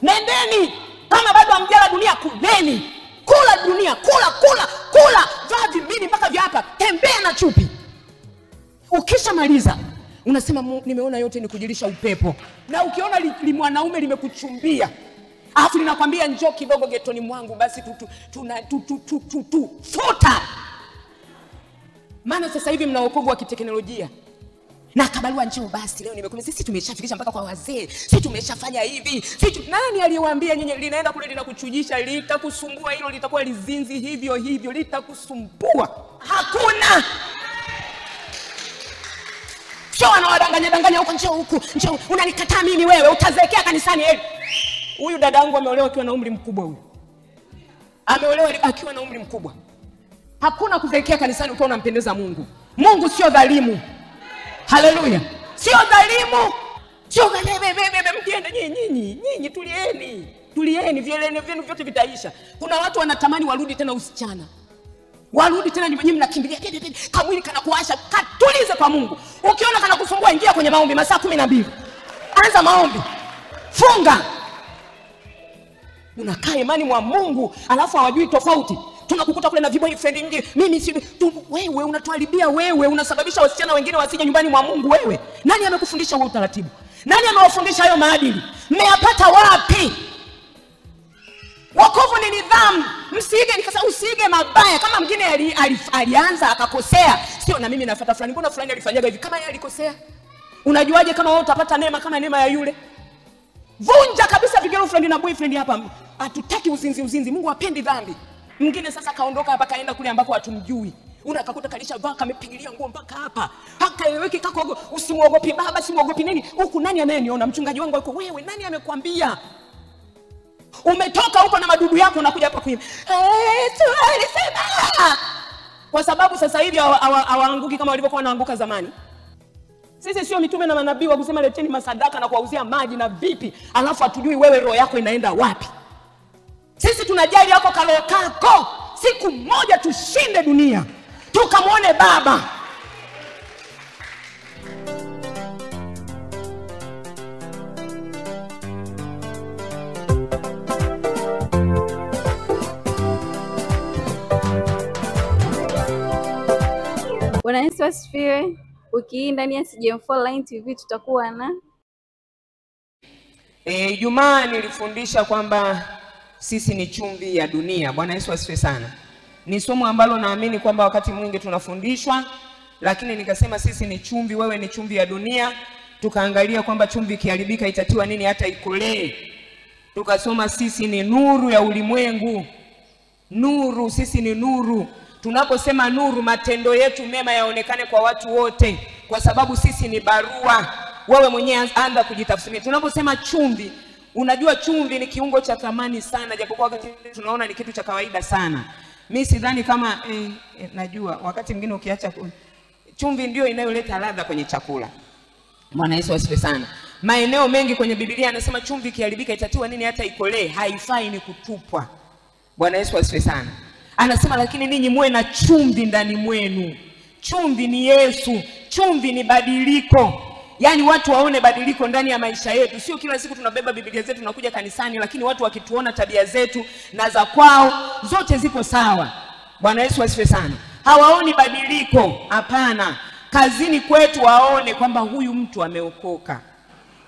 Nendeni. Kama bado hamjala dunia, kuleni. Kula dunia, kula. Vaa vimini mpaka vya hapa. Tembea na chupi. Ukishamaliza unasema nimeona yote ni kujilisha upepo. Na ukiona mwanaume limekuchumbia, alafu linakwambia njoo kidogo getoni mwangu, basi futa. Maana sasa hivi mna wokovu wa kiteknolojia. Na kabarua njoo basi leo nimekuja, sisi tumeshafikisha mpaka kwa wazee, sisi tumeshafanya hivi. Nani aliyewaambia nyinyi linaenda kule linakuchujisha, litakusumbua, hilo litakuwa lizinzi hivyo litakusumbua? Hakuna. Sio anawadanganya huko, njoo unanikataa mimi wewe, utazekea kanisani hivi. Huyu dadangu ameolewa akiwa na umri mkubwa huyu. Ameolewa akiwa na umri mkubwa. Hakuna kuzekea kanisani ukiwa unampendeza Mungu. Mungu sio dhalimu. Haleluya. Sio dhalimu. Sio mkienda nyinyi tulieni vieleni vyenu vyote vitaisha. Kuna watu wanatamani warudi tena usichana. Warudi tena nyinyi mnakimbilia kamwili kana kuasha. Katulize kwa Mungu. Ukiona kana kusumbua, ingia kwenye maombi masaa 12. Anza maombi. Funga. Unakaa imani mwa Mungu, alafu hawajui tofauti. Tunakukuta kule na boyfriend nje. Mimi si wewe unatuharibia, wewe unasababisha wasichana wengine wasije nyumbani mwa Mungu wewe. Nani amekufundisha huo utaratibu? Nani amewafundisha hayo maadili? Mmeyapata wapi? Wokovu ni nidhamu. Usige mabaya. Kama mwingine alianza akakosea, sio na mimi nafuata fulani. Mbona fulani alifanyaga hivi? Kama yeye alikosea, unajuaje kama wewe utapata neema kama neema ya yule? Vunja kabisa girlfriend na boyfriend hapa. Hatutaki uzinzi. Mungu hapendi dhambi. Mwingine sasa kaondoka hapa kaenda kule ambako hatumjui. Unakakuta kalisha vaa kamepigilia nguo mpaka hapa. Hakaeleweki kako, usimuogopi baba, simuogopi nini? Huku nani anayeniona? Mchungaji wangu yuko, wewe nani amekwambia? Umetoka huko na madudu yako unakuja hapa kuimba. Alisema. Kwa sababu sasa hivi hawaanguki kama walivyokuwa wanaanguka zamani. Sisi sio mitume na manabii wa kusema leteni masadaka na kuwauzia maji na vipi, alafu hatujui wewe roho yako inaenda wapi. Sisi tunajali yako kalo kako. Siku moja tushinde dunia, tukamwone Baba. Bwana Yesu asifiwe. Wiki hii ndani ya CGM4 Line TV tutakuwa na Ijumaa nilifundisha kwamba sisi ni chumvi ya dunia. Bwana Yesu asifiwe sana. Ni somo ambalo naamini kwamba wakati mwingi tunafundishwa, lakini nikasema sisi ni chumvi, wewe ni chumvi ya dunia. Tukaangalia kwamba chumvi ikiharibika itatiwa nini hata ikolee. Tukasoma sisi ni nuru ya ulimwengu. Nuru, sisi ni nuru. Tunaposema nuru, matendo yetu mema yaonekane kwa watu wote, kwa sababu sisi ni barua. Wewe mwenyewe anza kujitafsiria. Tunaposema chumvi, unajua chumvi ni kiungo cha thamani sana, japokuwa wakati tunaona ni kitu cha kawaida sana. Mimi sidhani kama najua wakati mwingine ukiacha chumvi ndio inayoleta ladha kwenye chakula. Bwana Yesu asifiwe sana. Maeneo mengi kwenye Biblia anasema chumvi kiharibika itatiwa nini hata ikolee, haifai ni kutupwa. Bwana Yesu asifiwe sana. Anasema lakini ninyi muwe na chumvi ndani mwenu. Chumvi ni Yesu. Chumvi ni badiliko. Yaani watu waone badiliko ndani ya maisha yetu. Sio kila siku tunabeba Biblia zetu tunakuja kanisani, lakini watu wakituona tabia zetu na za kwao zote ziko sawa. Bwana Yesu asifiwe sana. Hawaoni badiliko. Hapana. Kazini kwetu waone kwamba huyu mtu ameokoka.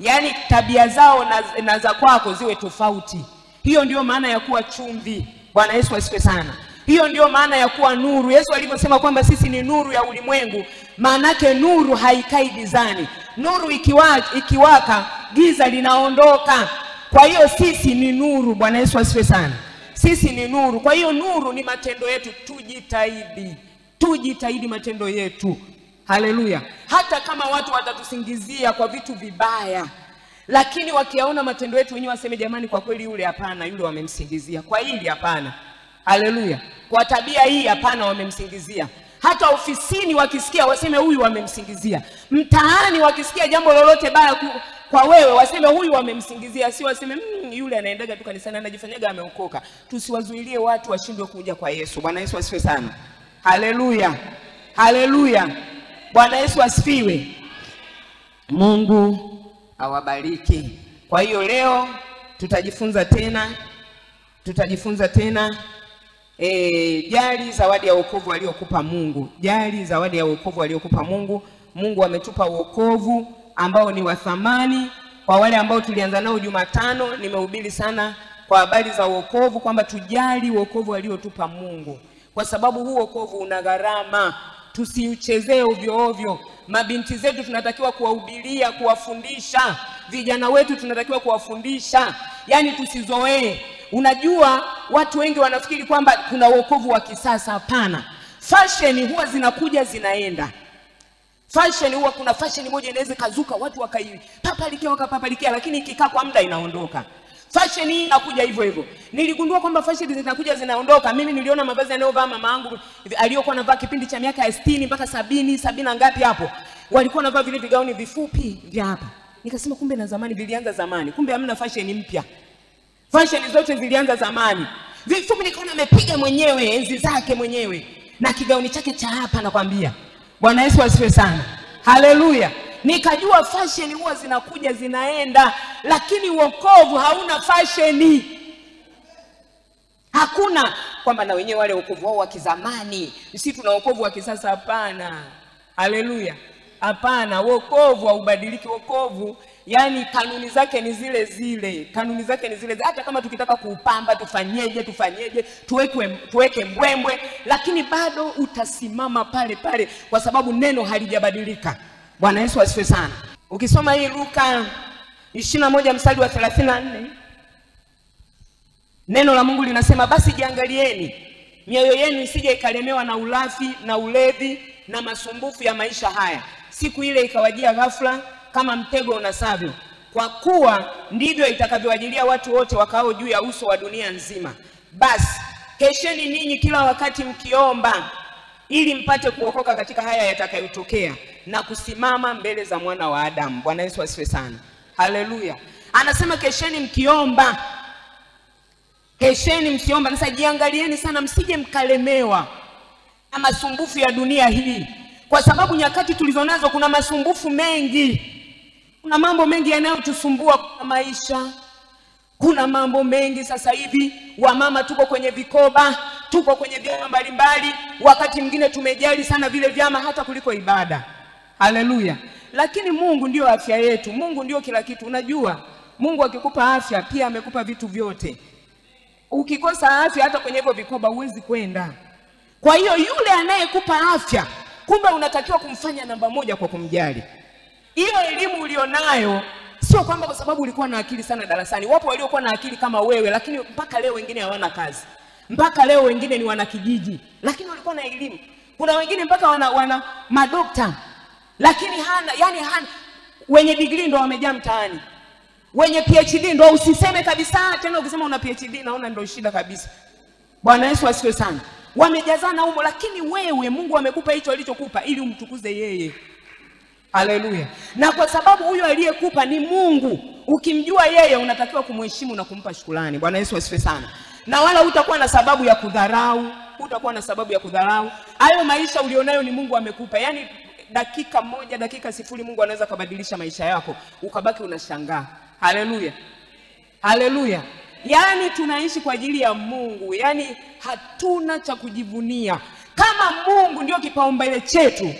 Yaani tabia zao na za kwako ziwe tofauti. Hiyo ndio maana ya kuwa chumvi. Bwana Yesu asifiwe sana. Hiyo ndio maana ya kuwa nuru. Yesu aliposema kwamba sisi ni nuru ya ulimwengu, maana yake nuru haikai gizani. Nuru ikiwaka, giza linaondoka. Kwa hiyo sisi ni nuru. Bwana Yesu asifiwe sana. Sisi ni nuru. Kwa hiyo nuru ni matendo yetu. Tujitahidi matendo yetu. Haleluya. Hata kama watu watatusingizia kwa vitu vibaya, lakini wakiaona matendo yetu wenyewe waseme jamani, kwa kweli yule hapana, yule wamemsingizia. Kwa hili hapana. Haleluya. Kwa tabia hii hapana, wamemsingizia. Hata ofisini wakisikia waseme huyu wamemsingizia. Mtaani wakisikia jambo lolote baya kwa wewe waseme huyu wamemsingizia, si waseme yule anaendaga tu kanisani anajifanyaga ameokoka. Tusiwazuilie watu washindwe kuja kwa Yesu. Bwana Yesu asifiwe sana. Haleluya. Haleluya. Bwana Yesu asifiwe. Mungu awabariki. Kwa hiyo leo tutajifunza tena jali zawadi ya wokovu aliyokupa Mungu. Jali zawadi ya wokovu aliyokupa Mungu. Mungu ametupa wokovu ambao ni wa thamani. Kwa wale ambao tulianza nao Jumatano, nimehubiri sana kwa habari za wokovu, kwamba tujali wokovu aliotupa Mungu, kwa sababu huu wokovu una gharama. Tusiuchezee ovyo ovyo. Mabinti zetu tunatakiwa kuwahubiria, kuwafundisha. Vijana wetu tunatakiwa kuwafundisha. Yani tusizoee. Unajua watu wengi wanafikiri kwamba kuna wokovu wa kisasa. Hapana. Fashion huwa zinakuja zinaenda. Fashion huwa kuna fashion moja inaweza kazuka watu wakapapalikia, lakini ikikaa kwa muda inaondoka. Fashion hii inakuja hivyo hivyo. Niligundua kwamba fashion zinakuja zinaondoka. Mimi niliona mavazi yanayovaa mama yangu aliyokuwa anavaa kipindi cha miaka 60 mpaka 70 na ngapi hapo. Walikuwa wanavaa vile vigauni vifupi vya hapa. Nikasema kumbe na zamani vilianza zamani. Kumbe hamna fashion mpya. Fashion zote zilianza zamani. Vifupi nikaona amepiga mwenyewe enzi zake mwenyewe na kigauni chake cha hapa nakwambia. Bwana Yesu asifiwe sana. Haleluya. Nikajua fashion huwa zinakuja zinaenda, lakini wokovu hauna fashion. Hakuna kwamba na wenyewe wale wokovu wao wa kizamani, sisi tuna wokovu wa kisasa. Hapana. Haleluya. Hapana, wokovu haubadiliki. Wokovu yani kanuni zake ni zile zile. Kanuni zake ni zile zile. Hata kama tukitaka kuupamba tufanyeje, tuweke mbwembwe, lakini bado utasimama pale pale kwa sababu neno halijabadilika. Bwana Yesu asifiwe sana. Ukisoma hii Luka 21 mstari wa 34, neno la Mungu linasema, basi jiangalieni mioyo yenu isije ikalemewa na ulafi na ulevi na masumbufu ya maisha haya, siku ile ikawajia ghafla kama mtego unasavyo, kwa kuwa ndivyo itakavyowajilia watu wote wakao juu ya uso wa dunia nzima. Basi kesheni ninyi kila wakati mkiomba, ili mpate kuokoka katika haya yatakayotokea na kusimama mbele za mwana wa Adamu. Bwana Yesu asifiwe sana. Haleluya. Anasema kesheni mkiomba. Kesheni mkiomba. Sasa jiangalieni sana msije mkalemewa na masumbufu ya dunia hii, kwa sababu nyakati tulizonazo kuna masumbufu mengi. Kuna mambo mengi yanayotusumbua kwa maisha. Kuna mambo mengi sasa hivi. Wamama tuko kwenye vikoba, tuko kwenye vyama mbalimbali. Wakati mwingine tumejali sana vile vyama hata kuliko ibada. Haleluya. Lakini Mungu ndio afya yetu. Mungu ndio kila kitu. Unajua Mungu akikupa afya pia amekupa vitu vyote. Ukikosa afya hata kwenye hivyo vikoba huwezi kwenda. Kwa hiyo yule anayekupa afya, kumbe unatakiwa kumfanya namba moja kwa kumjali. Hiyo elimu ulionayo sio kwamba kwa sababu ulikuwa na akili sana darasani. Wapo waliokuwa na akili kama wewe, lakini mpaka leo wengine hawana kazi. Mpaka leo wengine ni wanakijiji, lakini walikuwa na elimu. Kuna wengine mpaka wana madokta, lakini hana wenye degree ndo wamejaa mtaani. Wenye PhD ndo usiseme kabisa, tena ukisema una PhD naona ndo shida kabisa. Bwana Yesu asifiwe sana. Wamejazana humo, lakini wewe Mungu amekupa hicho alichokupa ili umtukuze yeye. Haleluya. Na kwa sababu huyo aliyekupa ni Mungu, ukimjua yeye unatakiwa kumheshimu na kumpa shukrani. Bwana Yesu asifiwe sana. Na wala hutakuwa na sababu ya kudharau, hutakuwa na sababu ya kudharau. Hayo maisha ulionayo ni Mungu amekupa. Yaani dakika moja, dakika sifuri Mungu anaweza kubadilisha maisha yako, ukabaki unashangaa. Haleluya. Haleluya. Yaani tunaishi kwa ajili ya Mungu. Yaani hatuna cha kujivunia. Kama Mungu ndio kipaumbele chetu,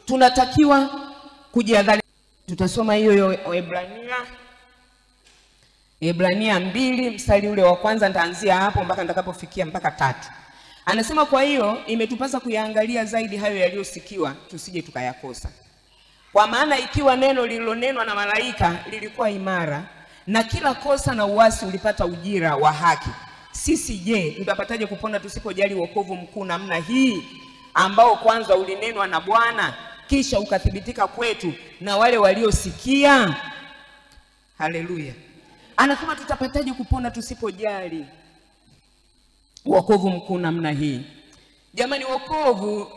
tunatakiwa kujihadhari. Tutasoma hiyo Ebrania 2 mstari ule wa kwanza, nitaanzia hapo mpaka nitakapofikia mpaka 3. Anasema kwa hiyo imetupasa kuyaangalia zaidi hayo yaliyosikiwa, tusije tukayakosa. Kwa maana ikiwa neno lililonenwa na malaika lilikuwa imara, na kila kosa na uasi ulipata ujira wa haki, sisi je, tutapataje kupona tusipojali wokovu mkuu namna hii, ambao kwanza ulinenwa na Bwana kisha ukathibitika kwetu na wale waliosikia? Haleluya. Anasema tutapataje kupona tusipojali wokovu mkuu namna hii. Jamani, wokovu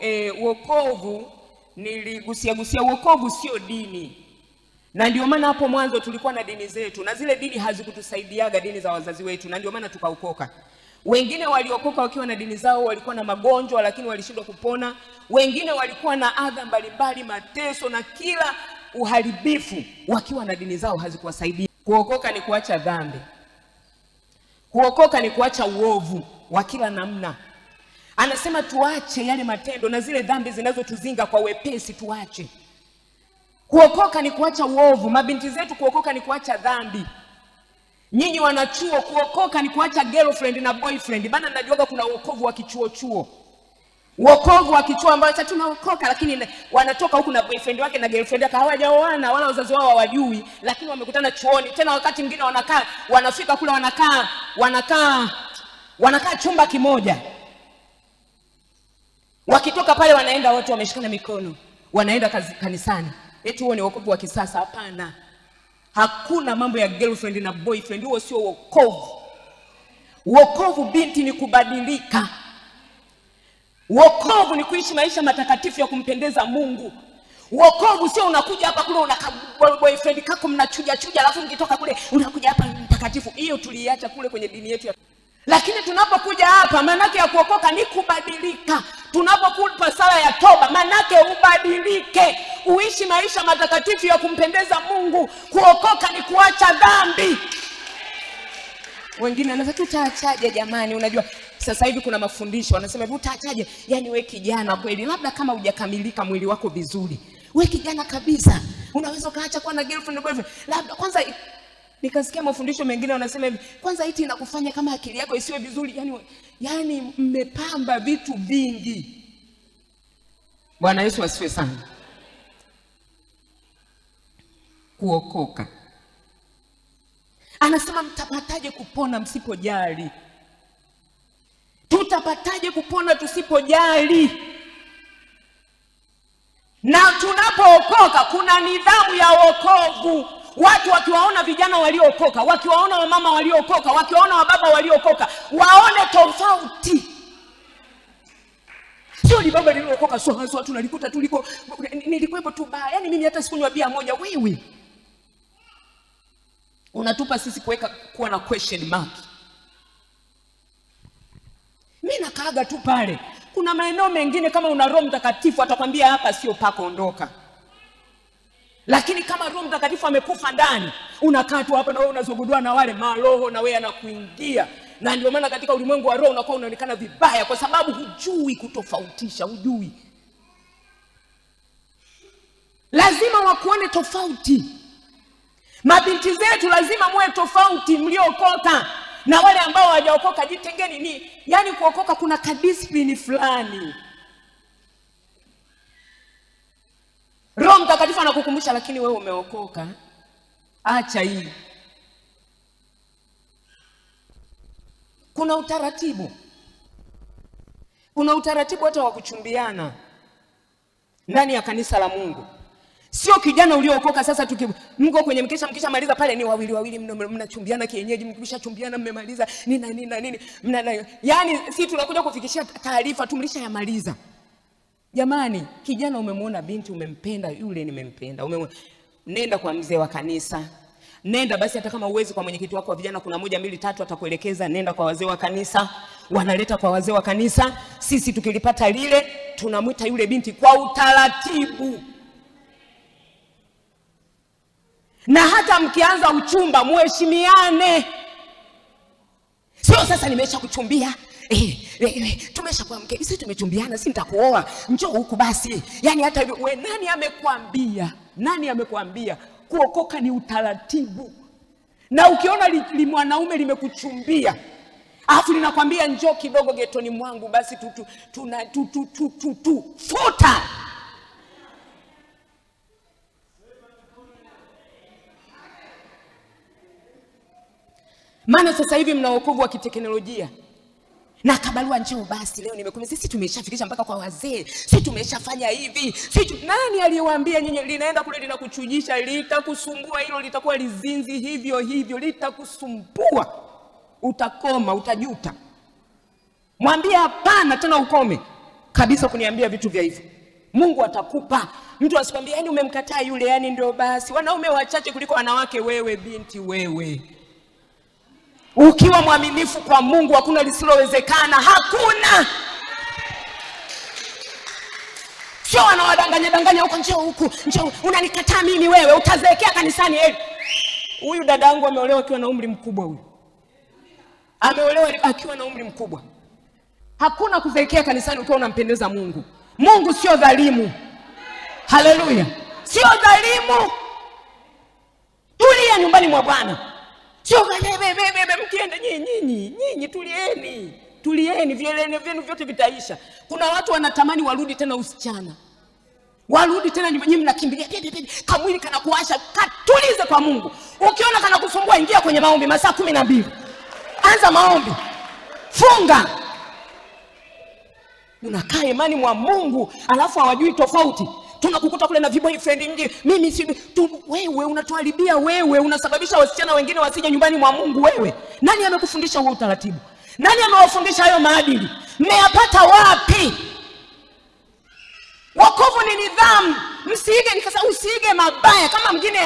niligusia wokovu sio dini. Na ndio maana hapo mwanzo tulikuwa na dini zetu, na zile dini hazikutusaidiaga, dini za wazazi wetu, na ndio maana tukaokoka. Wengine waliokoka wakiwa na dini zao walikuwa na magonjwa lakini walishindwa kupona. Wengine walikuwa na adha mbalimbali, mateso na kila uharibifu, wakiwa na dini zao hazikuwasaidia. Kuokoka ni kuacha dhambi. Kuokoka ni kuacha uovu wa kila namna. Anasema tuache yale matendo na zile dhambi zinazotuzinga kwa wepesi tuache. Kuokoka ni kuacha uovu. Mabinti zetu, kuokoka ni kuacha dhambi. Nyinyi wanachuo, kuokoka ni kuacha girlfriend na boyfriend. Bana najuaga kuna wokovu wa kichuo. Wokovu wa kichuo ambao sasa tunaokoka lakini wanatoka huku na boyfriend wake na girlfriend yake hawajaoana wala wazazi wao hawajui, lakini wamekutana chuoni. Tena wakati mwingine wanafika kule wanakaa chumba kimoja. Wakitoka pale wanaenda wote wameshikana mikono, wanaenda kanisani. Eti huo ni wokovu wa kisasa? Hapana. Hakuna mambo ya girlfriend na boyfriend, huo sio wokovu. Wokovu binti ni kubadilika. Wokovu ni kuishi maisha matakatifu ya kumpendeza Mungu. Wokovu sio unakuja hapa kule unaka boyfriend kako mnachuja alafu mkitoka kule unakuja hapa mtakatifu. Hiyo tuliacha kule kwenye dini yetu. Lakini tunapokuja hapa maana yake ya kuokoka ni kubadilika. Tunapokupa sala ya toba maana yake ubadilike, uishi maisha matakatifu ya kumpendeza Mungu. Kuokoka ni kuacha dhambi. Wengine wanasema tutaachaje jamani? Unajua sasa hivi kuna mafundisho wanasema hivi utaachaje? Yaani wewe kijana kweli, labda kama hujakamilika mwili wako vizuri, wewe kijana kabisa, unaweza kaacha kuwa na girlfriend na boyfriend. Labda kwanza nikasikia mafundisho mengine wanasema hivi, kwanza iti inakufanya kama akili yako isiwe vizuri. Yaani mmepamba vitu vingi. Bwana Yesu asifiwe sana. Kuokoka. Anasema mtapataje kupona msipojali? Tutapataje kupona tusipojali? Na tunapookoka kuna nidhamu ya wokovu. Watu wakiwaona vijana waliokoka, wakiwaona wamama waliokoka, wakiwaona wababa waliokoka, waone tofauti. Sio ni baba niliokoka so tunalikuta tuliko nilikuwepo tu baa. Yaani mimi hata sikunywa bia moja. Wewe unatupa sisi kuwa na question mark. Mimi nakaaga tu pale. Kuna maeneo mengine kama una Roho Mtakatifu atakwambia hapa sio pako, ondoka. Lakini kama Roho Mtakatifu amekufa ndani, unakaa tu hapa na wewe unazogudua na wale maroho na wewe anakuingia. Na ndio maana katika ulimwengu wa roho unakuwa unaonekana vibaya kwa sababu hujui kutofautisha, hujui. Lazima wakuone tofauti. Mabinti zetu lazima muwe tofauti mliokoka na wale ambao hawajaokoka. Jitengeni yani kuokoka kuna kadiscipline fulani. Roho Mtakatifu anakukumbusha lakini wewe umeokoka. Acha hii. Kuna utaratibu. Kuna utaratibu hata wa kuchumbiana ndani ya kanisa la Mungu. Sio kijana uliokoka sasa mko kwenye mkesha mkishamaliza pale ni wawili mnachumbiana kienyeji, mkishachumbiana mmemaliza nini. Yaani si tunakuja kufikishia taarifa tu mlishayamaliza. Jamani, kijana umemwona binti umempenda, yule nimempenda. Nenda kwa mzee wa kanisa. Nenda basi hata kama uwezi kwa mwenyekiti wako wa vijana kuna 1, 2, 3 atakuelekeza. Nenda kwa wazee wa kanisa. Wanaleta kwa wazee wa kanisa. Sisi tukilipata lile tunamwita yule binti kwa utaratibu. Na hata mkianza uchumba muheshimiane. Sio sasa nimesha kuchumbia. Tumesha kwa mke. Sisi tumechumbiana, si nitakuoa. Njoo huku basi. Yaani hata wewe nani amekwambia? Nani amekwambia? Kuokoka ni utaratibu. Na ukiona mwanaume limekuchumbia, alafu linakwambia njoo kidogo getoni mwangu basi futa. Maana sasa hivi mna wokovu wa kiteknolojia. Na kabarua njoo basi leo nimekuja. Sisi tumeshafikisha mpaka kwa wazee. Sisi tumeshafanya hivi. Nani aliyewaambia nyinyi linaenda kule linakuchujisha? Litakusumbua hilo, litakuwa lizinzi hivyo litakusumbua. Utakoma, utajuta. Mwambie hapana tena ukome. Kabisa kuniambia vitu vya hivyo. Mungu atakupa. Mtu asikwambie yani umemkataa yule yani ndio basi. Wanaume wachache kuliko wanawake. Wewe binti wewe. Ukiwa mwaminifu kwa Mungu hakuna lisilowezekana. Hakuna. Sio wanawadanganya huko njoo huku. Njoo unanikataa mimi wewe utazeekea kanisani. Huyu dadangu ameolewa akiwa na umri mkubwa huyu. Ameolewa akiwa na umri mkubwa. Hakuna kuzeekea kanisani ukiwa unampendeza Mungu. Mungu sio dhalimu. Haleluya. Sio dhalimu. Tulia nyumbani mwa Bwana. Sio bebe mkienda nyinyi tulieni. Tulieni, vieleni vyenu vyote vitaisha. Kuna watu wanatamani warudi tena usichana. Warudi tena nyinyi mnakimbilia kamwili kana kuasha. Katulize kwa Mungu. Ukiona kana kusumbua ingia kwenye maombi masaa 12. Anza maombi. Funga. Unakaa imani mwa Mungu alafu hawajui tofauti. Tunakukuta kule na boyfriend nje. Mimi si wewe unatuharibia wewe, unasababisha wasichana wengine wasije nyumbani mwa Mungu wewe. Nani amekufundisha huo utaratibu? Nani amewafundisha hayo maadili? Mmeyapata wapi? Wokovu ni nidhamu. Usiige mabaya. Kama mwingine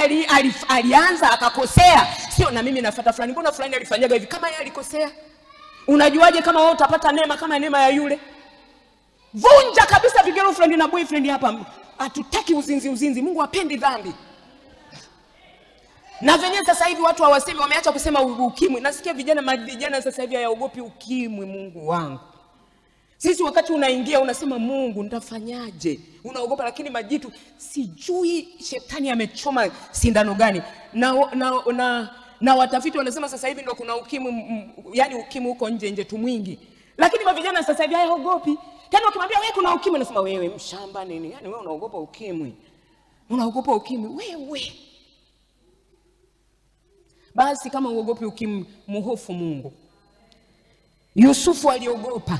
alianza akakosea, sio na mimi nafuata fulani. Mbona fulani alifanyaga hivi? Kama yeye alikosea, unajuaje kama wewe utapata neema kama neema ya yule? Vunja kabisa girlfriend na boyfriend hapa. Hatutaki uzinzi. Mungu hapendi dhambi. Na venye sasa hivi watu hawasemi, wameacha kusema ukimwi. Nasikia vijana sasa hivi hayaogopi ukimwi. Mungu wangu. Sisi wakati unaingia unasema Mungu nitafanyaje? Unaogopa, lakini majitu sijui shetani amechoma sindano gani. Na watafiti wanasema sasa hivi ndio kuna ukimwi, yani ukimwi uko nje tu mwingi. Lakini mavijana sasa hivi hayaogopi. Tena ukimwambia wewe kuna ukimwi anasema wewe mshamba nini? Yani wewe unaogopa ukimwi. Unaogopa ukimwi wewe. Basi kama uogopi ukimwi, muhofu Mungu. Yusufu aliogopa.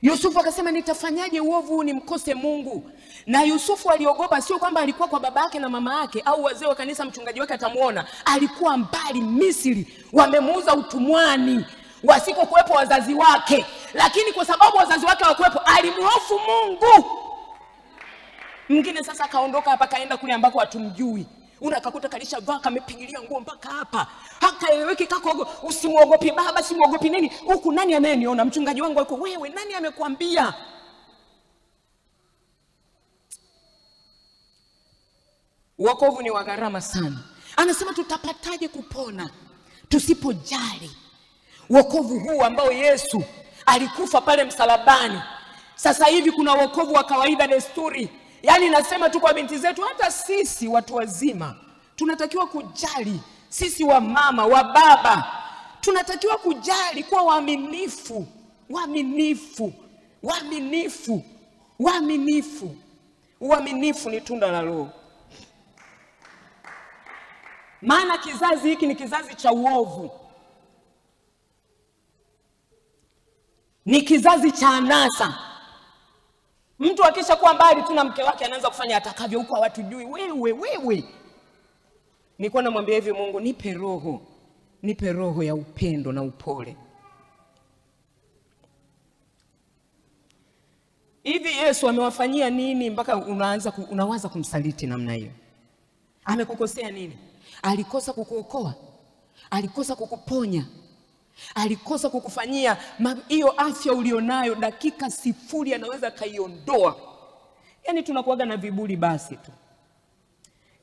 Yusufu akasema nitafanyaje uovu huu nimkose Mungu? Na Yusufu aliogopa, sio kwamba alikuwa kwa baba yake na mama yake au wazee wa kanisa mchungaji wake atamuona. Alikuwa mbali Misri, wamemuuza utumwani, wasikokuepo wazazi wake. Lakini kwa sababu wazazi wake hawakuepo, alimhofu Mungu. Mwingine sasa akaondoka hapa kaenda kule ambako hatumjui. Unakakuta kalisha vaa kamepigilia nguo mpaka hapa. Hakaeleweki kako, usimuogopi baba, simuogopi nini? Huku nani anayeniona? Mchungaji wangu yuko, wewe nani amekwambia? Wokovu ni wa gharama sana. Anasema tutapataje kupona tusipojali wokovu huu ambao Yesu alikufa pale msalabani? Sasa hivi kuna wokovu wa kawaida, desturi. Yani nasema tu kwa binti zetu, hata sisi watu wazima tunatakiwa kujali. Sisi wa mama, wa baba, tunatakiwa kujali, kuwa waaminifu. Uaminifu ni tunda la Roho. Maana kizazi hiki ni kizazi cha uovu. Ni kizazi cha anasa. Mtu akisha kuwa mbali tu na mke wake anaanza kufanya atakavyo huko hawatujui. Wewe. Nilikuwa namwambia hivi, Mungu nipe roho ya upendo na upole. Hivi Yesu amewafanyia nini mpaka unawaza kumsaliti namna hiyo? Amekukosea nini? Alikosa kukuokoa? Alikosa kukuponya? Alikosa kukufanyia hiyo afya ulionayo dakika 0 anaweza kaiondoa? Yani tunakuaga na viburi basi tu.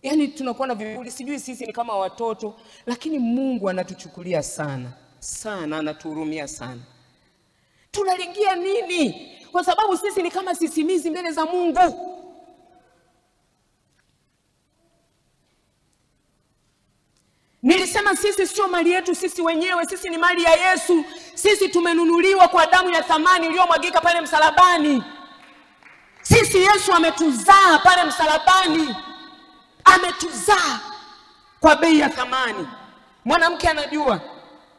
Yani tunakuwa na viburi, sijui sisi ni kama watoto, lakini Mungu anatuchukulia sana, anatuhurumia sana. Tunalingia nini? Kwa sababu sisi ni kama sisimizi mbele za Mungu. Nilisema sisi sio mali yetu sisi wenyewe, sisi ni mali ya Yesu. Sisi tumenunuliwa kwa damu ya thamani iliyomwagika pale msalabani. Sisi Yesu ametuzaa pale msalabani. Ametuzaa kwa bei ya thamani. Mwanamke anajua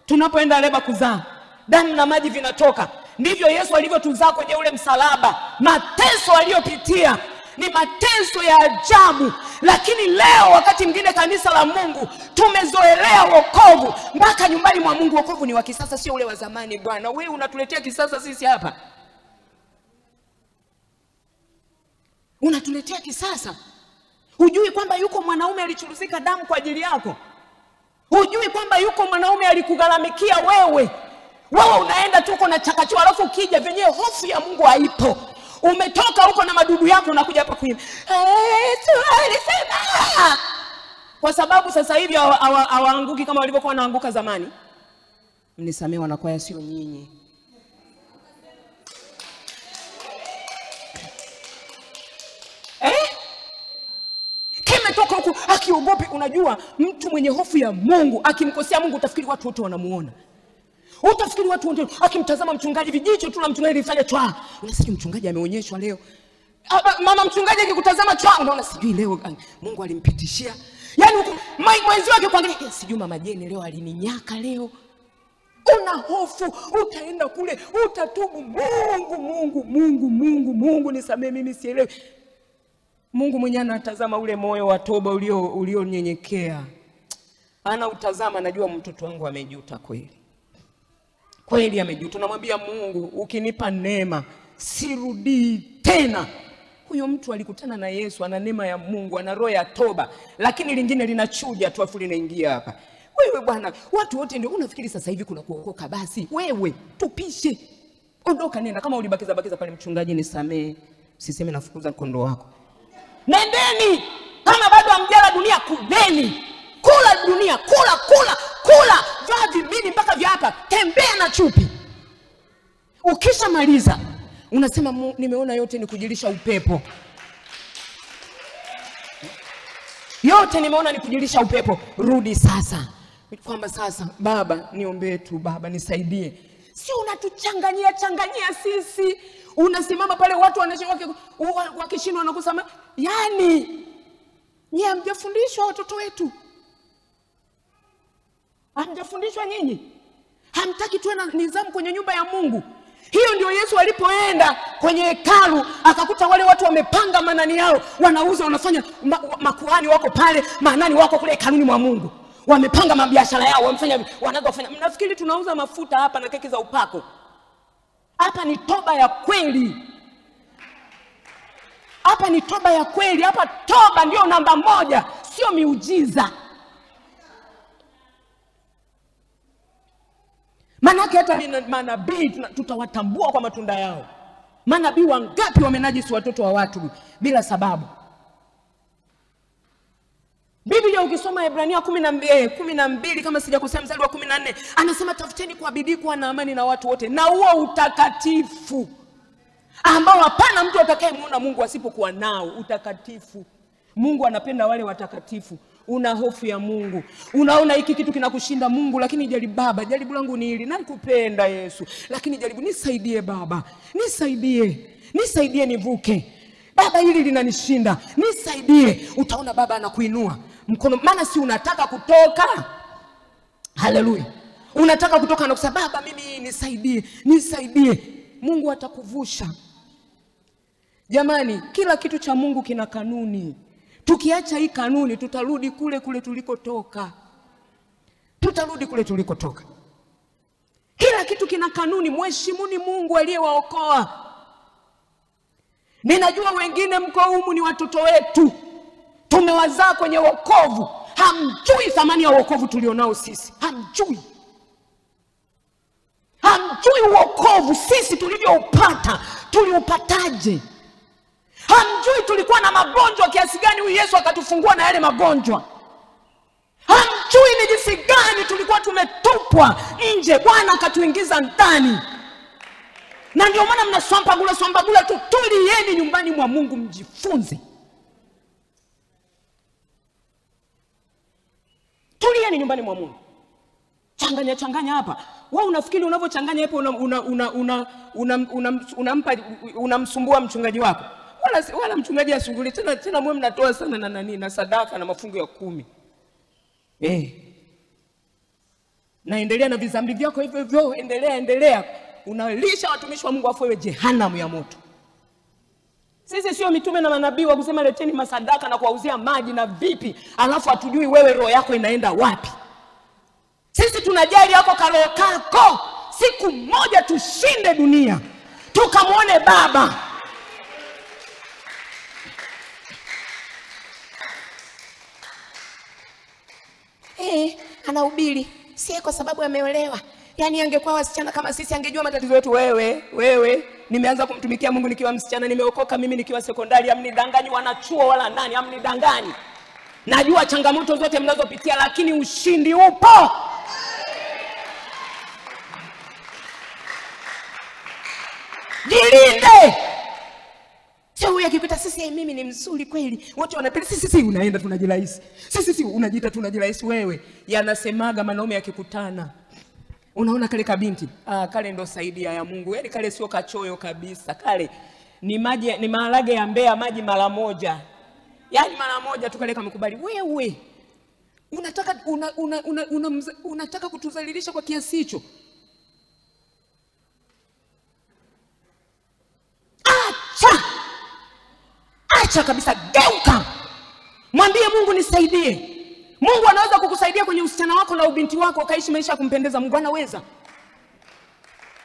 tunapoenda leba kuzaa, damu na maji vinatoka. Ndivyo Yesu alivyotuzaa kwenye ule msalaba. Mateso aliyopitia ni mateso ya ajabu. Lakini leo wakati mwingine kanisa la Mungu tumezoelea wokovu mpaka nyumbani mwa Mungu. Wokovu ni wa kisasa, sio ule wa zamani. Bwana wewe unatuletea kisasa sisi hapa. Unatuletea kisasa. Hujui kwamba yuko mwanaume alichuruzika damu kwa ajili yako? Hujui kwamba yuko mwanaume alikugharamikia wewe? Wewe unaenda tu uko na chakachua, alafu ukija venyewe hofu ya Mungu haipo. Umetoka huko na madudu yako unakuja hapa kuimba. Yesu alisema. Kwa sababu sasa hivi hawaanguki kama walivyokuwa wanaanguka zamani. Mnisamee wanakwaya, sio nyinyi. Kimetoka huku akiogopi. Unajua mtu mwenye hofu ya Mungu akimkosea Mungu utafikiri watu wote wanamuona. Utafikiri watu wote akimtazama mchungaji vijicho tu la mchungaji lifanya chwa. Unasema mchungaji ameonyeshwa leo. Mama mchungaji akikutazama chwa unaona sijui leo Mungu alimpitishia. Yaani mwenzi wake kuangalia sijui mama Jeni leo alininyaka leo. Una hofu, utaenda kule, utatubu. Mungu nisamee mimi sielewi. Mungu mwenyewe anatazama ule moyo wa toba ulionyenyekea. Ana utazama, najua mtoto wangu amejuta kweli. Kweli amejuta. Tunamwambia Mungu, ukinipa neema sirudi tena. Huyo mtu alikutana na Yesu, ana neema ya Mungu, ana roho ya toba, lakini lingine linachuja tu afu linaingia hapa. Wewe bwana, watu wote ndio unafikiri sasa hivi kuna kuokoka basi. Wewe tupishe. Ondoka nenda, kama ulibakiza pale mchungaji nisamee. Usiseme nafukuza kondoo wako. Nendeni. Kama bado hamjala dunia, kuleni. Kula dunia, kula. Vaa vimini mpaka vya hapa. Tembea na chupi. Ukishamaliza unasema nimeona yote ni kujilisha upepo. Yote nimeona ni kujilisha upepo. Rudi sasa. Kwamba sasa Baba niombee tu, Baba nisaidie. Si unatuchanganyia sisi. Unasimama pale watu wakishindwa wanakusema, yani nyinyi hamjafundishwa watoto wetu. Hamjafundishwa nyinyi. Hamtaki tuwe na nidhamu kwenye nyumba ya Mungu. Hiyo ndio Yesu alipoenda kwenye hekalu akakuta wale watu wamepanga manani yao, wanauza, wanafanya makuhani wako pale, manani wako kule hekaluni mwa Mungu. Wamepanga mabiashara yao, wamefanya wanazofanya. Mnafikiri tunauza mafuta hapa na keki za upako? Hapa ni toba ya kweli. Hapa ni toba ya kweli. Hapa toba ndio namba 1, sio miujiza. Manake hata manabii tutawatambua kwa matunda yao. Manabii wangapi wamenajisi watoto wa watu bila sababu? Biblia ukisoma Ibrania 12 kama sijakosea mstari wa 14 anasema tafuteni kwa bidii kuwa na amani na watu wote na huo utakatifu ambao hapana mtu atakayemuona Mungu asipokuwa nao. Utakatifu. Mungu anapenda wale watakatifu. Una hofu ya Mungu. Unaona hiki kitu kinakushinda Mungu, lakini jaribu Baba, jaribu langu ni hili. Nakupenda Yesu, lakini jaribu nisaidie Baba. Nisaidie nivuke. Baba hili linanishinda. Nisaidie. Utaona Baba anakuinua mkono, maana si unataka kutoka. Haleluya. Unataka kutoka na kusema Baba mimi nisaidie. Mungu atakuvusha. Jamani, kila kitu cha Mungu kina kanuni. Tukiacha hii kanuni tutarudi kule tulikotoka. Kila kitu kina kanuni. Mheshimuni Mungu aliyewaokoa. Ninajua wengine mko humu ni watoto wetu. Tumewazaa kwenye wokovu. Hamjui thamani ya wokovu tulionao sisi. Hamjui wokovu sisi tulivyoupata. Tuliupataje? Hamjui tulikuwa na magonjwa kiasi gani huyu Yesu akatufungua na yale magonjwa. Hamjui ni jinsi gani tulikuwa tumetupwa nje, Bwana akatuingiza ndani. Na ndio maana mnaswambagula tu. Tulieni nyumbani mwa Mungu mjifunze. Tulieni nyumbani mwa Mungu. Changanya hapa. Wewe unafikiri unavyochanganya hapo unamsumbua mchungaji wako? Wala mchungaji asunguli tena mwe mnatoa sana na sadaka na mafungu ya 10. Naendelea na vizambi vyako hivyo, endelea. Unalisha watumishi wa Mungu afu wewe jehanamu ya moto. Sisi sio mitume na manabii wa kusema leteni masadaka na kuwauzia maji na vipi, alafu hatujui wewe roho yako inaenda wapi. Sisi tunajali yako karoho kako. Siku moja tushinde dunia, tukamwone Baba. Anahubiri si kwa sababu ameolewa. Yaani angekuwa wasichana kama sisi angejua matatizo yetu. Wewe nimeanza kumtumikia Mungu nikiwa msichana, nimeokoka mimi nikiwa sekondari. Amnidanganyi wanachuo wala nani, amnidanganyi. Najua changamoto zote mnazopitia, lakini ushindi upo. Jilinde. Sio huyu akikuta sisi mimi ni mzuri kweli, wote wanapenda sisi unaenda tunajirahisi. Sisi unajiita tunajirahisi wewe. Yanasemaga manaume yakikutana. Unaona kale kabinti, kale ndo saidia ya Mungu. Yaani kale sio kachoyo kabisa. Kale ni maji, ni maharage ya Mbeya maji mara moja. Yaani mara moja tu kale kamkubali. Wewe unataka kutuzalilisha kwa kiasi hicho? Acha kabisa, geuka. Mwambie Mungu nisaidie. Mungu anaweza kukusaidia kwenye usichana wako na ubinti wako ukaishi maisha ya kumpendeza Mungu. Anaweza.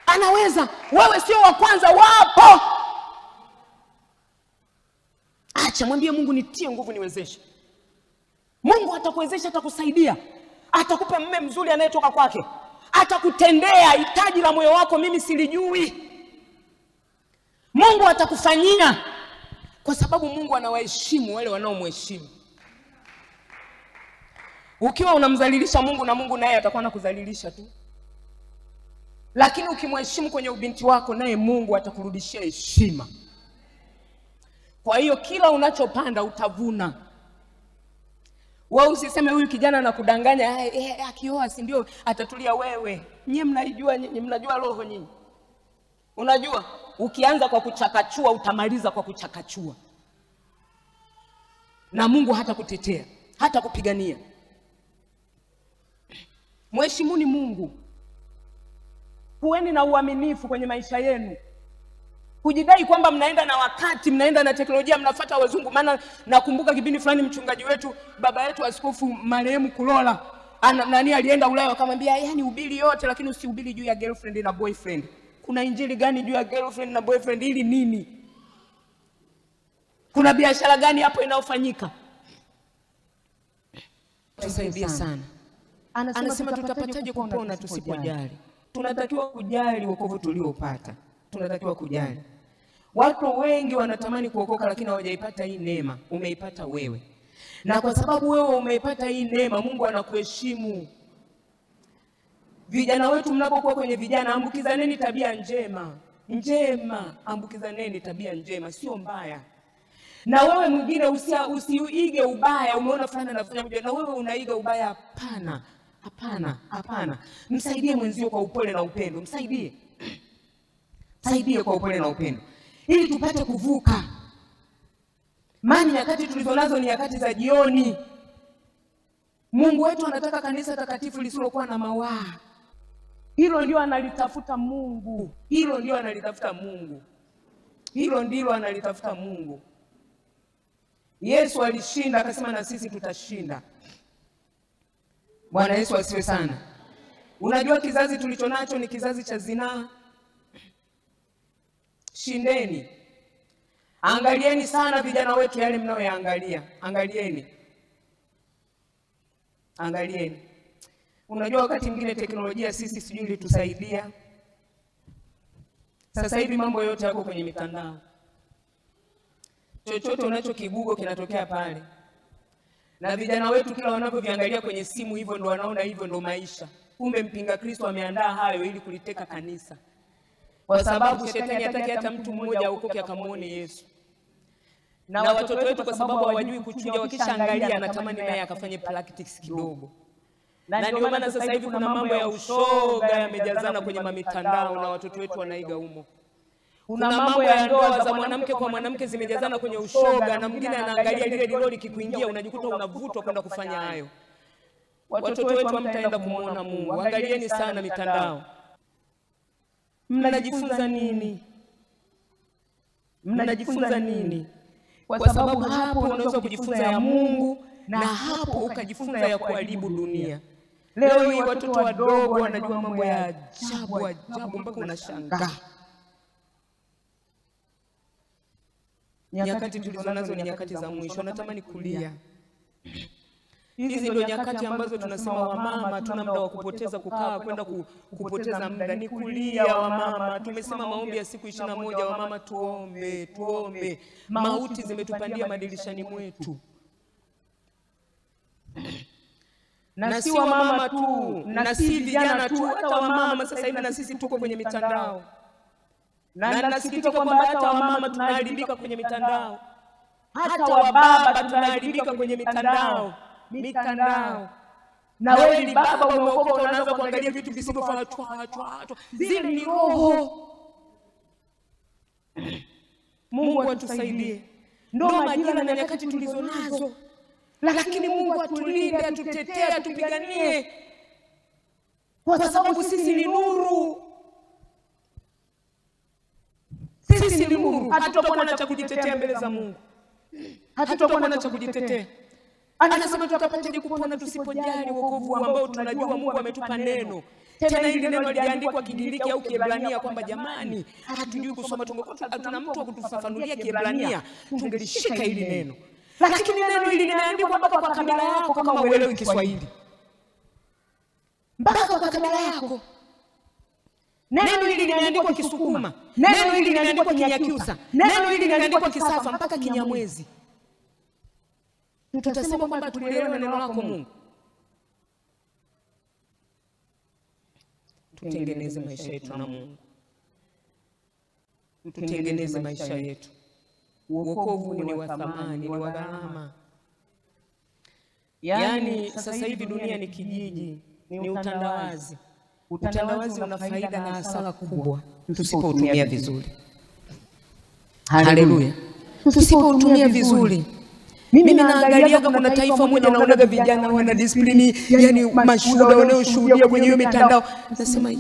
Anaweza. Wewe sio wa kwanza, wapo. Acha, mwambie Mungu nitie nguvu niwezeshe. Mungu atakuwezesha, atakusaidia. Atakupa mume mzuri anayetoka kwake. Atakutendea hitaji la moyo wako mimi silijui. Mungu atakufanyia. Kwa sababu Mungu anawaheshimu wale wanaomheshimu. Ukiwa unamdhalilisha Mungu na Mungu naye atakuwa anakudhalilisha tu. Lakini ukimheshimu kwenye ubinti wako naye Mungu atakurudishia heshima. Kwa hiyo kila unachopanda utavuna. Wewe usiseme huyu kijana anakudanganya, akioa si ndio atatulia wewe. Nyinyi mnaijua, nyinyi mnajua roho nyinyi. Unajua ukianza kwa kuchakachua utamaliza kwa kuchakachua. Na Mungu hata kutetea, hata kupigania. Mheshimuni Mungu. Kuweni na uaminifu kwenye maisha yenu. Kujidai kwamba mnaenda na wakati, mnaenda na teknolojia, mnafuata wazungu. Maana nakumbuka kipindi fulani mchungaji wetu, baba yetu askofu marehemu Kulola, nani alienda Ulaya akamwambia, yani ubili yote lakini usihubiri juu ya girlfriend na boyfriend. Kuna injili gani juu ya girlfriend na boyfriend ili nini? Kuna biashara gani hapo inayofanyika? Tusaidie sana. Anasema tutapataje kupona tusipojali? Tunatakiwa kujali wokovu tuliopata. Tunatakiwa kujali. Watu wengi wanatamani kuokoka lakini hawajaipata hii neema. Umeipata wewe. Na kwa sababu wewe umeipata hii neema, Mungu anakuheshimu. Vijana wetu mnapokuwa kwenye vijana, ambukizaneni tabia njema. Njema, ambukizaneni tabia njema, sio mbaya. Na wewe mwingine usiige ubaya. Umeona fulani anafanya ubaya na wewe unaiga ubaya, hapana. Hapana, hapana. Msaidie mwenzio kwa upole na upendo. Msaidie. Saidie kwa upole na upendo. Ili tupate kuvuka. Maana nyakati tulizonazo ni nyakati za jioni. Mungu wetu anataka kanisa takatifu lisilokuwa na mawaa. Hilo ndio analitafuta Mungu. Hilo ndio analitafuta Mungu. Hilo ndilo analitafuta Mungu. Yesu alishinda akasema na sisi tutashinda. Bwana Yesu asiwe sana. Unajua kizazi tulichonacho ni kizazi cha zinaa. Shindeni. Angalieni sana vijana wetu yale mnaoyaangalia. Angalieni. Angalieni. Unajua wakati mwingine teknolojia sisi sijui ilitusaidia. Sasa hivi mambo yote yako kwenye mitandao. Chochote unachokigugo kinatokea pale. Na vijana wetu kila wanavyoviangalia kwenye simu hivyo ndo wanaona hivyo ndo maisha. Kumbe mpinga Kristo ameandaa hayo ili kuliteka kanisa. Kwa sababu shetani hataki hata mtu mmoja aokoke akamuone Yesu. Na watoto wetu kwa sababu hawajui kuchuja, wakishaangalia anatamani naye akafanye practice kidogo. Na ndio maana sasa hivi kuna mambo ya ushoga yamejazana kwenye mitandao na watoto wetu wanaiga humo. Kuna mambo ya ndoa za mwanamke kwa mwanamke zimejazana kwenye ushoga, na mwingine anaangalia lile liloli kikuingia unajikuta unavutwa kwenda kufanya hayo. Watoto wetu hamtaenda kumuona Mungu. Angalieni sana mitandao. Mnajifunza nini? Mnajifunza nini? Kwa sababu hapo unaweza kujifunza ya Mungu na hapo ukajifunza ya kuharibu dunia. Leo hii watoto wadogo wanajua mambo ya ajabu ajabu mpaka unashangaa. Nyakati tulizonazo ni nyakati za mwisho, natamani kulia. Hizi ndio nyakati ambazo tunasema wamama hatuna muda wa kupoteza kukaa kwenda kupoteza muda, ni kulia wamama. Tumesema maombi ya siku 21 wamama, tuombe. Mauti zimetupandia madirishani mwetu. Na si wamama tu, na si vijana tu, hata wamama sasa hivi na sisi tuko kwenye mitandao. Na nasikitika kwamba hata wamama tunaharibika kwenye mitandao. Hata wababa tunaharibika kwenye mitandao. Na wewe ni baba umeokoka, unaanza kuangalia vitu visivyofaa. Zile ni roho. Mungu atusaidie. Ndio majira na nyakati tulizo nazo. Lakini Mungu atulinde, atutetee, atupiganie. Kwa sababu sisi ni nuru. Sisi ni nuru. Hatutakuwa na cha kujitetea mbele za Mungu. Hatutakuwa na cha kujitetea. Anasema tutapataje kupona tusipojali wokovu ambao tunajua Mungu ametupa neno. Tena hili neno liliandikwa Kigiriki au Kiebrania kwamba jamani, hatujui kusoma, tungekuwa tuna mtu wa kutufafanulia Kiebrania, tungelishika hili neno. Lakini neno hili linaandikwa mpaka kwa kabila yako kama uelewi Kiswahili. Mpaka kwa kabila yako. Neno hili linaandikwa Kisukuma. Neno hili linaandikwa Kinyakyusa. Neno hili linaandikwa Kisafa mpaka Kinyamwezi. Tutasema kwamba tulielewa na neno lako Mungu. Tutengeneze maisha yetu na Mungu. Tutengeneze maisha yetu. Wokovu ni wa thamani, ni wa gharama. Yaani sasa hivi dunia ni kijiji, ni utandawazi. Utandawazi una faida na hasara kubwa tusipoutumia vizuri. Haleluya. Tusipoutumia vizuri. Mimi naangalia kuna taifa moja naona vijana wana discipline, yani mashuhuda wanaoshuhudia kwenye hiyo mitandao. Nasema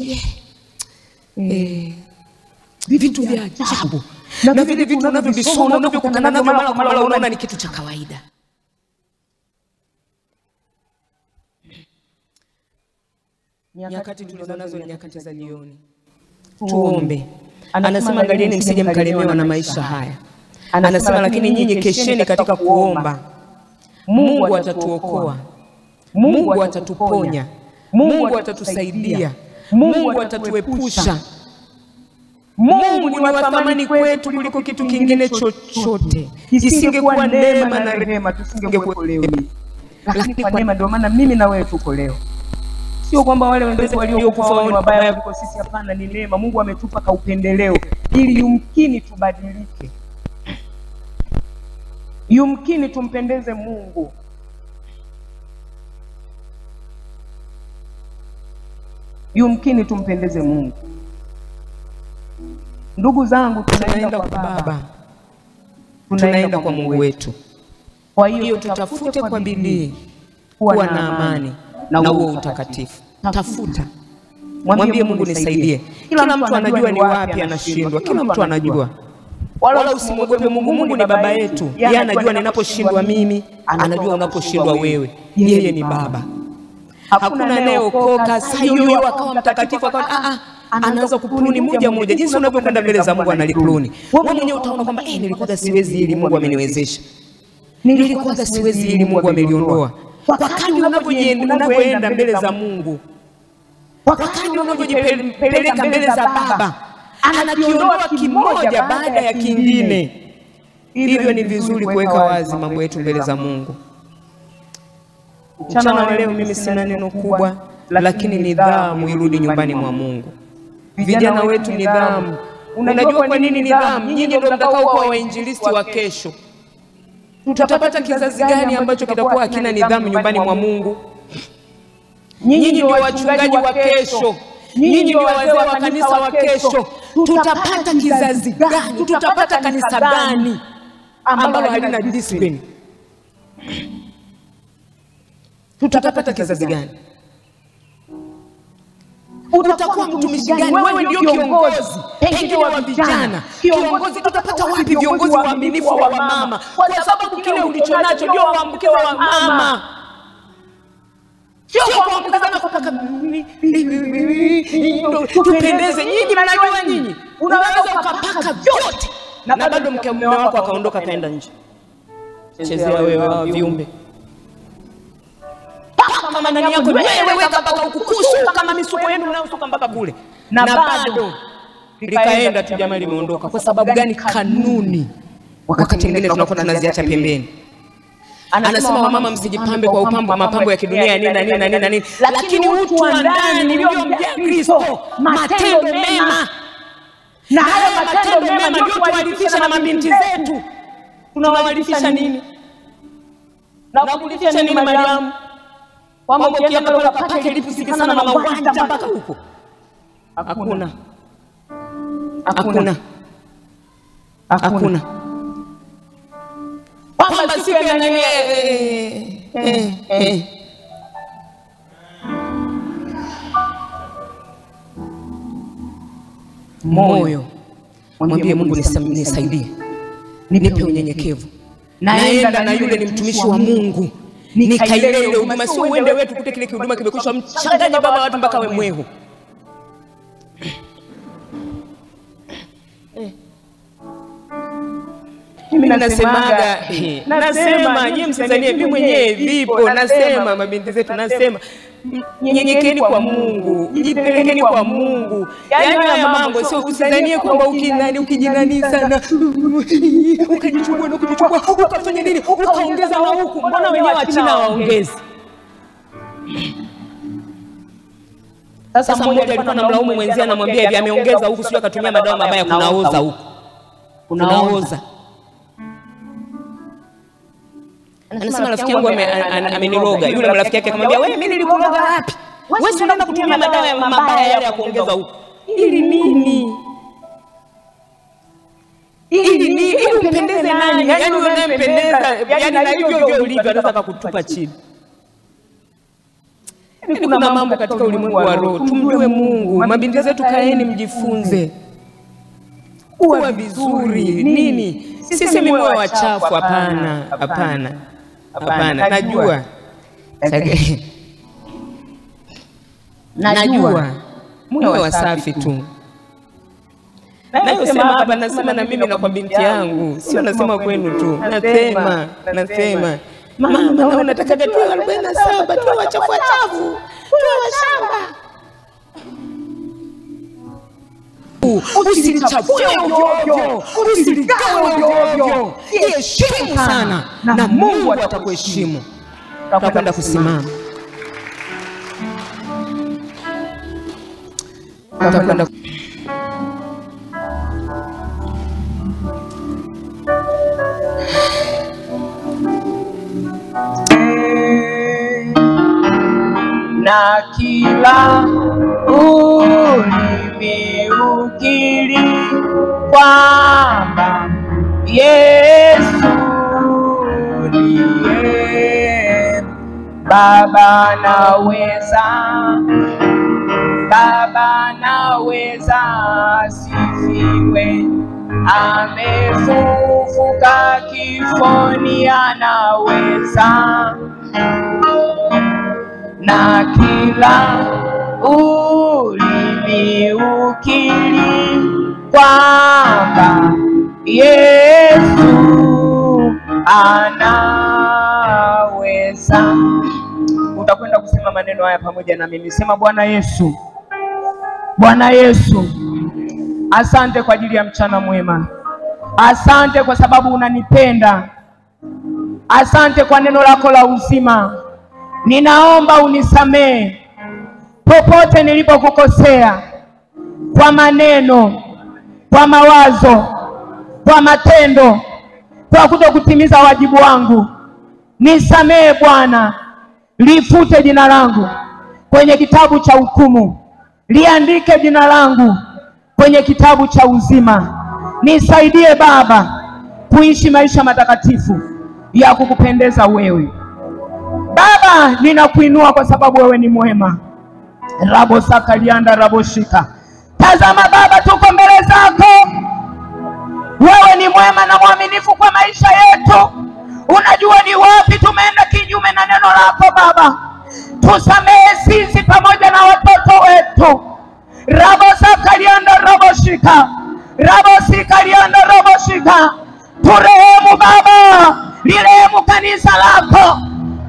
vitu vya ajabu. Na vile vitu unavyovisoma, unavyokutana navyo mara kwa mara unaona ni kitu cha kawaida. Nyakati tulizonazo ni nyakati za jioni. Tuombe. Anasema angalieni msije mkalemewa na maisha haya. Anasema lakini nyinyi kesheni katika kuomba. Mungu atatuokoa. Mungu atatuponya. Mungu atatusaidia. Mungu atatuepusha. Mungu ni wa thamani kwetu kuliko kitu kingine chochote. Isingekuwa neema na rehema tusingekuwa leo. Lakini kwa neema ndio maana mimi na wewe tuko leo. Sio kwamba wale wenzetu waliokufa ni wabaya kuliko sisi, hapana, ni neema. Mungu ametupa kwa upendeleo ili yumkini tubadilike. Yumkini tumpendeze Mungu. Yumkini tumpendeze Mungu. Ndugu zangu, tunaenda kwa Baba. Tunaenda kwa Mungu wetu. Kwa hiyo tutafute kwa bidii kuwa na amani na huo utakatifu. Tafuta. Mwambie Mungu nisaidie. Kila mtu anajua ni wapi anashindwa. Kila mtu anajua. Wala usimwogope Mungu. Mungu ni baba yetu. Yeye anajua ninaposhindwa mimi, anajua unaposhindwa wewe. Yeye ni baba. Hakuna anayeokoka sayo akawa mtakatifu akawa anaanza kupruni moja moja. Jinsi unavyokwenda mbele za Mungu analipruni. Wewe mwenyewe utaona kwamba nilikuwa siwezi hili, Mungu ameniwezesha. Nilikuwa siwezi hili, Mungu ameliondoa. Wakati unavyoenda mbele za Mungu, wakati unavyojipeleka mbele za Baba, anakiondoa kimoja baada ya kingine. Hivyo ni vizuri kuweka wazi mambo yetu mbele za Mungu. Mchana wa leo mimi sina neno kubwa, lakini nidhamu irudi nyumbani mwa Mungu. Vijana wetu nidhamu. Unajua kwa nini nidhamu? Nyinyi ndio mtakao kuwa wainjilisti wa kesho. Tutapata kizazi gani ambacho kitakuwa hakina nidhamu nyumbani mwa Mungu? Nyinyi ndio wachungaji wa kesho. Nyinyi ndio wazee wa kanisa wa kesho. Tutapata kizazi gani? Tutapata kanisa gani ambalo halina discipline? Tutapata kizazi gani? Utakuwa mtumishi gani? Wewe ndio kiongozi, pengine wa vijana. Kiongozi tutapata wapi viongozi waaminifu wa mama? Kwa sababu kile ulichonacho ndio waambukiza wa mama. Sio kuambukizana kwa kaka. Tupendeze. Nyinyi mnajua nyinyi. Unaweza ukapaka vyote na bado mume wako akaondoka kaenda nje. Chezea wewe viumbe. Kama nani yako wewe weka mpaka ukukusuka kama misuko yenu mnayosuka mpaka kule. Na bado likaenda tu jamaa limeondoka. Kwa sababu gani? Kanuni. Wakati mwingine tunakuwa tunaziacha pembeni. Anasema wamama msijipambe kwa mapambo ya kidunia nini, lakini utu wa ndani uliomjaa Kristo, matendo mema. Na haya matendo mema ndio tuwarithisha na mabinti zetu. Tunawarithisha nini? Na kurithisha nini Mariamu? Kwamba ukienda pale ukapake lipstick sana na mawanja mpaka huko. Hakuna. Kwamba siku ya nani moyo. Mwambie Mungu nisaidie. Nipe unyenyekevu. Naenda na yule ni mtumishi wa Mungu. Nikailele huduma, sio uende wetu kute kile huduma kimekwisha mchanganya baba watu mpaka we mwehu. Mimi nasema nyinyi msizanie mimi mwenyewe vipo, nasema mabinti zetu, nasema nyenyekeni kwa Mungu, jipelekeni kwa Mungu. Yaani haya mambo sio usizanie kwamba ukijinani sana ukajichukua na kujichukua ukafanya nini ukaongeza na huku. Mbona wenyewe wa China waongezi? Sasa mmoja alikuwa anamlaumu mwenzia, anamwambia hivi ameongeza huku, sio akatumia madawa mabaya kunaoza huku. Kunaoza. Anasema rafiki yangu ameniroga. Yule rafiki yake akamwambia, "Wewe mimi nilikuroga wapi? Wewe si unaenda kutumia madawa ya mabaya yale ya kuongeza huko." Ili nini? Ili umpendeze nani? Yaani unayempendeza, yaani na hivyo ulivyo anataka kutupa chini. Kuna mambo katika ulimwengu wa roho. Tumjue Mungu. Mabinti zetu kaeni mjifunze. Uwe vizuri. Nini? Sisi mimi wachafu, hapana. Najua. Muwe wasafi tu. Nasema hapa, nasema na mimi na kwa binti yangu, sio nasema kwenu tu. Nasema mama, na unataka tu 47 tu wachafu. Tu washamba. Usilichafue ovyo, usiligawe ovyo. Heshimu sana na Mungu atakuheshimu. Tutakwenda kusimama. Tutakwenda na kila ulimi ukiri kwamba Yesu ndiye Baba naweza asifiwe. Amefufuka kifoni, anaweza. Na kila ulimi ukiri kwamba Yesu anaweza. Utakwenda kusema maneno haya pamoja na mimi. Sema, Bwana Yesu, asante kwa ajili ya mchana mwema. Asante kwa sababu unanipenda. Asante kwa neno lako la uzima. Ninaomba unisamehe popote nilipokukosea, kwa maneno, kwa mawazo, kwa matendo, kwa kutokutimiza wajibu wangu. Nisamehe Bwana, lifute jina langu kwenye kitabu cha hukumu, liandike jina langu kwenye kitabu cha uzima. Nisaidie Baba kuishi maisha matakatifu ya kukupendeza wewe. Baba, ninakuinua kwa sababu wewe ni mwema. Rabo sakalianda rabo shika. Tazama Baba, tuko mbele zako. Wewe ni mwema na mwaminifu kwa maisha yetu. Unajua ni wapi tumeenda kinyume na neno lako Baba. Tusamehe sisi pamoja na watoto wetu. Rabo sakalianda rabo shika. Rabo sikalianda rabo shika. Turehemu Baba, lirehemu kanisa lako.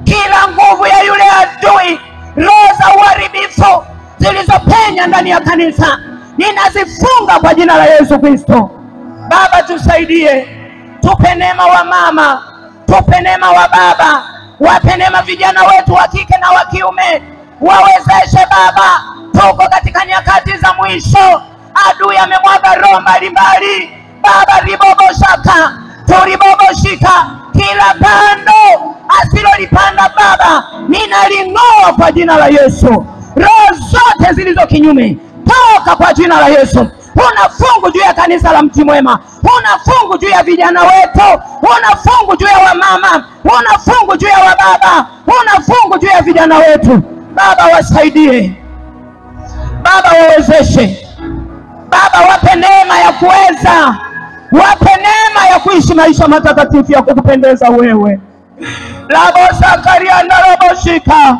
Kila nguvu ya yule adui, roho za uharibifu zilizopenya ndani ya kanisa, ninazifunga kwa jina la Yesu Kristo. Baba, tusaidie, tupe neema wa mama tupe neema wa baba, wape neema vijana wetu wa kike na wa kiume, wawezeshe Baba. Tuko katika nyakati za mwisho, adui amemwaga roho mbalimbali Baba, riboboshaka turiboboshika, kila pando asilolipanda Baba ninaling'oa kwa jina la Yesu. Roho zote zilizo kinyume toka kwa jina la Yesu. Huna fungu juu ya kanisa la Mti Mwema, huna fungu juu ya vijana wetu, huna fungu juu ya wamama, huna fungu juu ya wababa, huna fungu juu ya vijana wetu Baba. Wasaidie Baba, wawezeshe Baba, wape neema ya kuweza, wape neema ya kuishi maisha matakatifu ya kukupendeza wewe. Labosakarianda laboshika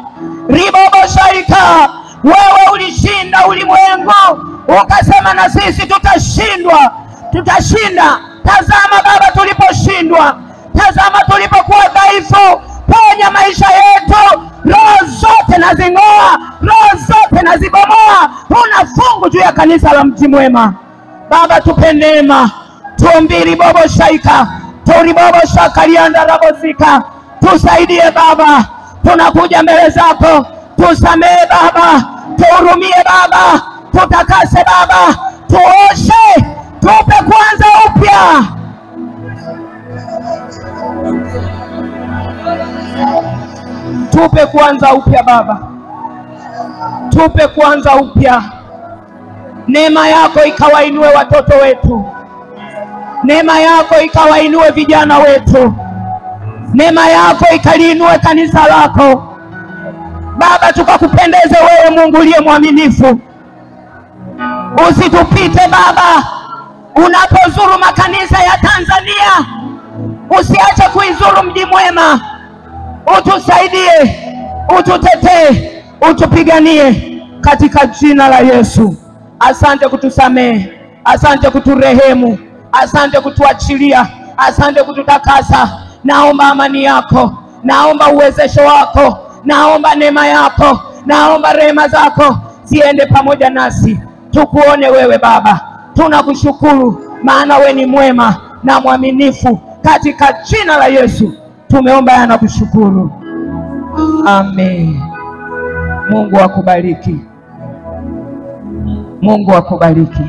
riboboshaika. Wewe ulishinda ulimwengu, ukasema na sisi tutashinda. Tazama Baba, tuliposhindwa, tazama tulipokuwa dhaifu, ponya maisha yetu. Roho zote nazing'oa, roho zote nazibomoa. Huna fungu juu ya kanisa la Mti Mwema Baba, tupe neema. Tuombiri bobo shaika toribobo shakalianda rabosika. Tusaidie Baba, tunakuja mbele zako. Tusamehe Baba, tuhurumie Baba, tutakase Baba, tuoshe, tupe kwanza upya. Tupe kwanza upya Baba, tupe kwanza upya. Neema yako ikawainue watoto wetu, neema yako ikawainue vijana wetu, neema yako ikaliinue kanisa lako Baba, tukakupendeze wewe Mungu uliye mwaminifu. Usitupite Baba, unapozuru makanisa ya Tanzania, usiache kuizuru Mji Mwema. Utusaidie, ututetee, utupiganie katika jina la Yesu. Asante kutusamehe, asante kuturehemu, asante kutuachilia, asante kututakasa. Naomba amani yako, naomba uwezesho wako, naomba neema yako, naomba rehema zako ziende pamoja nasi. Tukuone wewe Baba, tunakushukuru maana wewe ni mwema na mwaminifu. Katika jina la Yesu tumeomba na kushukuru, amen. Mungu akubariki, Mungu akubariki.